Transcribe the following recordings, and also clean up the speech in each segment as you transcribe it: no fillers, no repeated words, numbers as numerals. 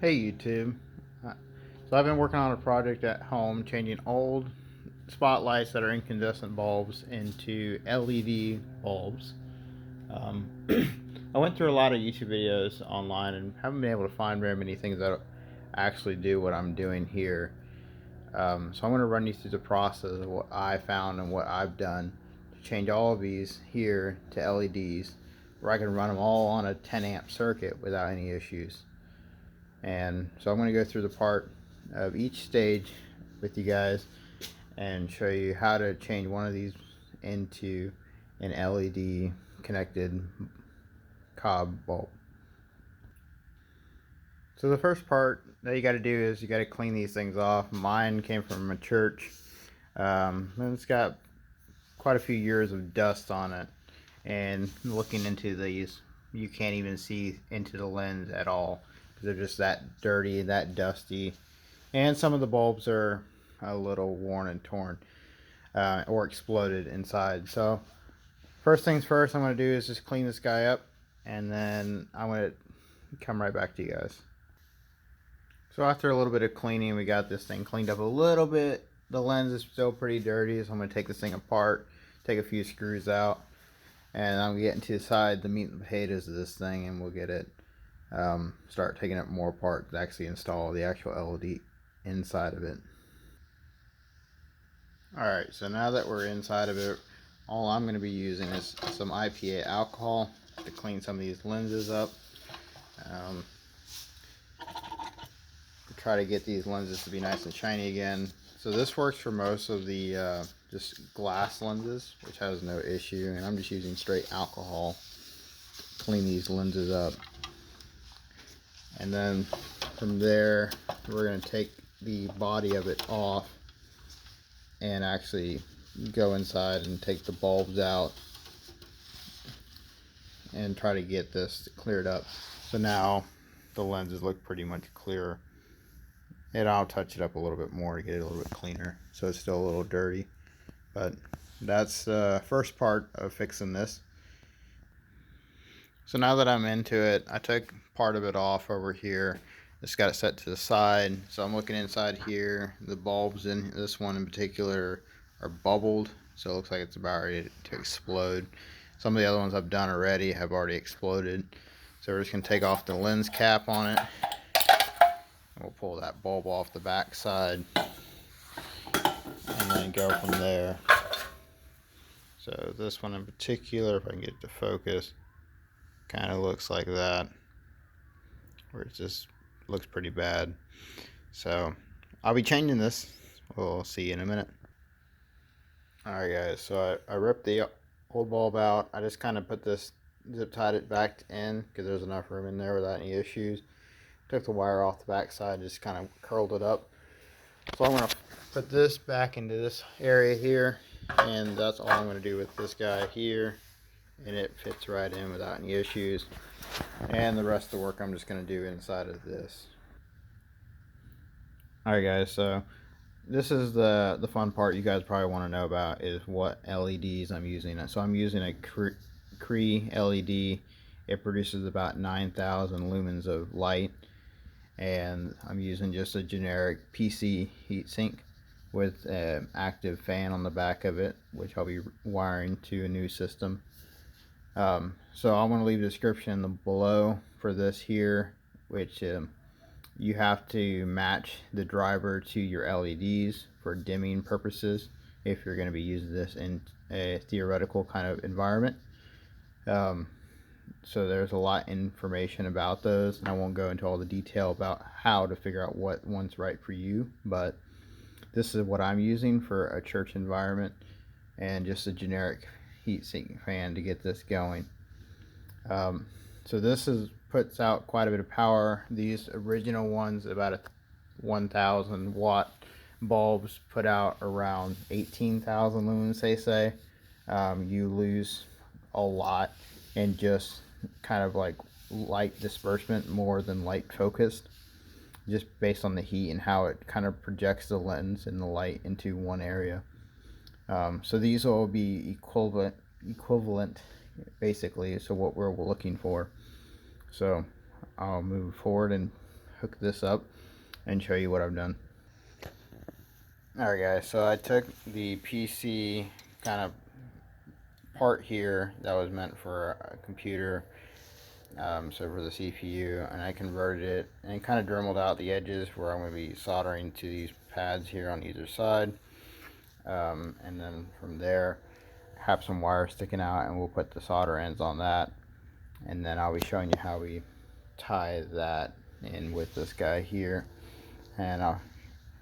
Hey YouTube. Uh, So I've been working on a project at home changing old spotlights that are incandescent bulbs into LED bulbs. Um, I went through a lot of YouTube videos online and haven't been able to find very many things that actually do what I'm doing here. So I'm going to run you through the process of what I found and what I've done to change all of these here to LEDs where I can run them all on a 10 amp circuit without any issues. And so I'm going to go through the part of each stage with you guys and show you how to change one of these into an LED connected cob bulb. So the first part that you got to do is you got to clean these things off. Mine came from a church, and it's got quite a few years of dust on it. And looking into these, you can't even see into the lens at all because they're just that dirty, that dusty, and some of the bulbs are a little worn and torn or exploded inside. So first things first, I'm going to do is just clean this guy up, and then I'm going to come right back to you guys. So after a little bit of cleaning, we got this thing cleaned up a little bit. The lens is still pretty dirty, so I'm going to take this thing apart, take a few screws out, and I'm getting to the side, the meat and potatoes of this thing, and we'll get it, start taking it more apart to actually install the actual LED inside of it. Alright, so now that we're inside of it, all I'm going to be using is some IPA alcohol to clean some of these lenses up. To try to get these lenses to be nice and shiny again. So this works for most of the just glass lenses, which has no issue, and I'm just using straight alcohol to clean these lenses up. And then from there, we're going to take the body of it off and actually go inside and take the bulbs out and try to get this cleared up. So now the lenses look pretty much clearer, and I'll touch it up a little bit more to get it a little bit cleaner. So it's still a little dirty, but that's the first part of fixing this. So now that I'm into it, I took part of it off over here. Just got it set to the side. So I'm looking inside here. The bulbs in this one in particular are bubbled, so it looks like it's about ready to explode. Some of the other ones I've done already have already exploded. So we're just going to take off the lens cap on it. We'll pull that bulb off the back side and then go from there. So this one in particular, if I can get it to focus, kind of looks like that, where it just looks pretty bad. So I'll be changing this. We'll see you in a minute. Alright guys, so I ripped the old bulb out. I just kind of put this, zip tied it back in because there's enough room in there without any issues. Took the wire off the back side, just kind of curled it up. So I'm going to put this back into this area here, and that's all I'm going to do with this guy here, and it fits right in without any issues. And the rest of the work I'm just going to do inside of this. Alright guys, so this is the fun part you guys probably want to know about, is what LEDs I'm using. So I'm using a Cree LED. It produces about 9,000 lumens of light, and I'm using just a generic PC heatsink with an active fan on the back of it, which I'll be wiring to a new system. So I'm going to leave a description below for this here, which you have to match the driver to your LEDs for dimming purposes if you're going to be using this in a theoretical kind of environment. So there's a lot of information about those, and I won't go into all the detail about how to figure out what one's right for you, but this is what I'm using for a church environment, and just a generic heatsink fan to get this going. So this puts out quite a bit of power. These original ones, about a 1,000 watt bulbs, put out around 18,000 lumens, they say. You lose a lot in just kind of like light disbursement more than light focused, just based on the heat and how it kind of projects the lens and the light into one area. So these will be equivalent basically, so what we're looking for. So I'll move forward and hook this up and show you what I've done. Alright guys, so I took the PC kind of part here that was meant for a computer, so for the CPU, and I converted it and kind of dremeled out the edges where I'm going to be soldering to these pads here on either side, and then from there have some wire sticking out, and we'll put the solder ends on that, and then I'll be showing you how we tie that in with this guy here, and I'll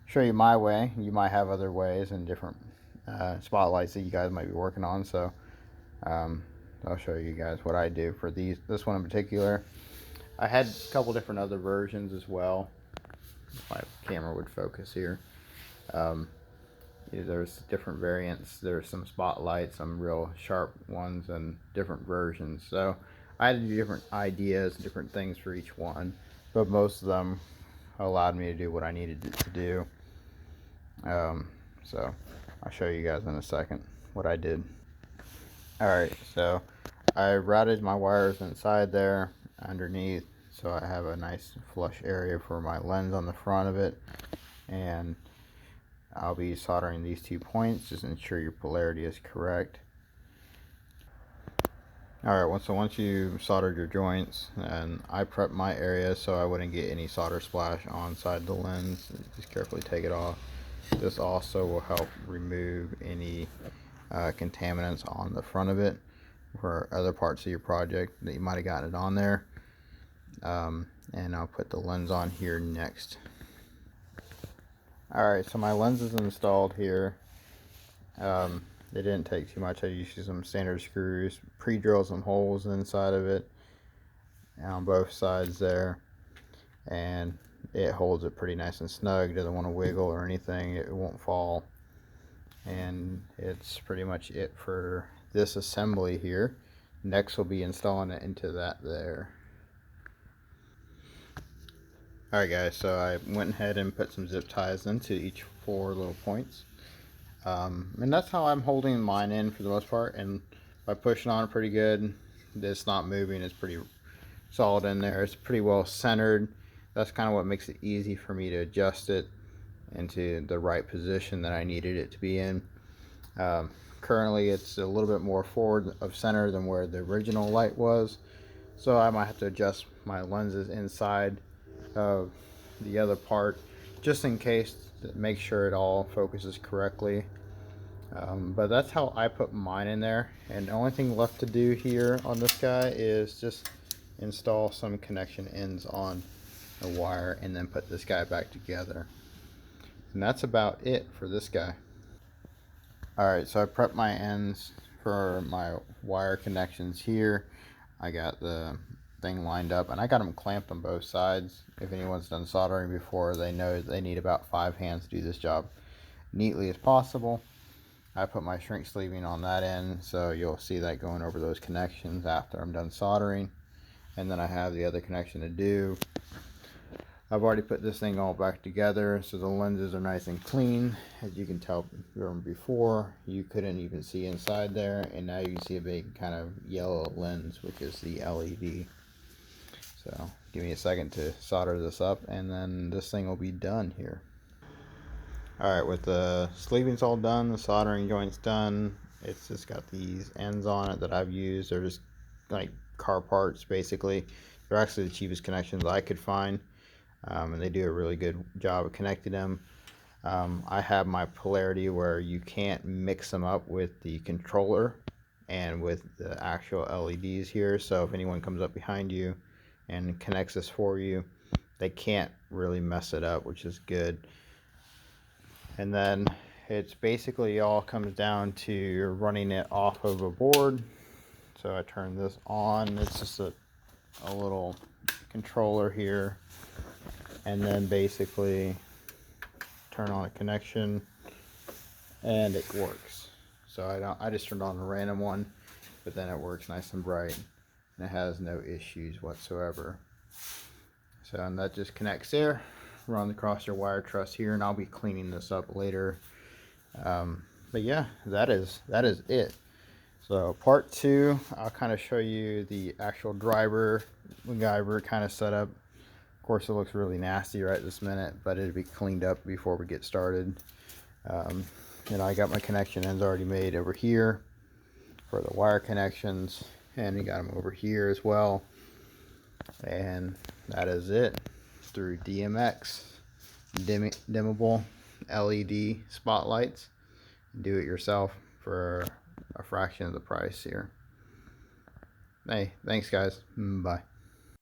show you my way. You might have other ways and different spotlights that you guys might be working on, so I'll show you guys what I do for this one in particular. I had a couple different other versions as well. If my camera would focus here. There's different variants. There's some spotlights, some real sharp ones, and different versions. So I had to do different ideas, different things for each one, but most of them allowed me to do what I needed to do. So I'll show you guys in a second what I did. Alright, so I routed my wires inside there underneath, so I have a nice flush area for my lens on the front of it, and I'll be soldering these 2 points. Just ensure your polarity is correct. Alright, so once you soldered your joints, and I prepped my area so I wouldn't get any solder splash on side the lens, just carefully take it off. This also will help remove any contaminants on the front of it for other parts of your project that you might have gotten it on there. And I'll put the lens on here next. Alright, so my lens is installed here. It didn't take too much. I used some standard screws, pre-drilled some holes inside of it on both sides there, and it holds it pretty nice and snug. Doesn't want to wiggle or anything. It won't fall. And it's pretty much it for this assembly here. Next we'll be installing it into that there. Alright guys, so I went ahead and put some zip ties into each 4 little points, and that's how I'm holding mine in for the most part. And by pushing on it pretty good, it's not moving, it's pretty solid in there, it's pretty well centered. That's kind of what makes it easy for me to adjust it into the right position that I needed it to be in. Currently it's a little bit more forward of center than where the original light was, so I might have to adjust my lenses inside of the other part just in case, to make sure it all focuses correctly. But that's how I put mine in there, and the only thing left to do here on this guy is just install some connection ends on the wire and then put this guy back together. And that's about it for this guy. Alright, so I prepped my ends for my wire connections here. I got the thing lined up, and I got them clamped on both sides. If anyone's done soldering before, they know they need about 5 hands to do this job neatly as possible. I put my shrink sleeving on that end, so you'll see that going over those connections after I'm done soldering. And then I have the other connection to do. I've already put this thing all back together, so the lenses are nice and clean. As you can tell from before, you couldn't even see inside there, and now you can see a big kind of yellow lens, which is the LED. So give me a second to solder this up, and then this thing will be done here. Alright, with the sleevings all done, the soldering joints done, it's just got these ends on it that I've used. They're just like car parts basically. They're actually the cheapest connections I could find, and they do a really good job of connecting them. I have my polarity where you can't mix them up with the controller and with the actual LEDs here, so if anyone comes up behind you and connects this for you, they can't really mess it up, which is good. And then it's basically all comes down to running it off of a board. So I turn this on. It's just a little controller here, and then basically turn on a connection and it works. So I just turned on a random one, but then it works nice and bright and it has no issues whatsoever. So, and that just connects there, run across your wire truss here, and I'll be cleaning this up later. But yeah, that is it. So part 2, I'll kind of show you the actual driver MacGyver kind of setup. Of course, it looks really nasty right this minute, but it'll be cleaned up before we get started. I got my connection ends already made over here for the wire connections, and you got them over here as well. And that is it through DMX dimmable LED spotlights. Do it yourself for a fraction of the price here. Hey, thanks guys. Bye.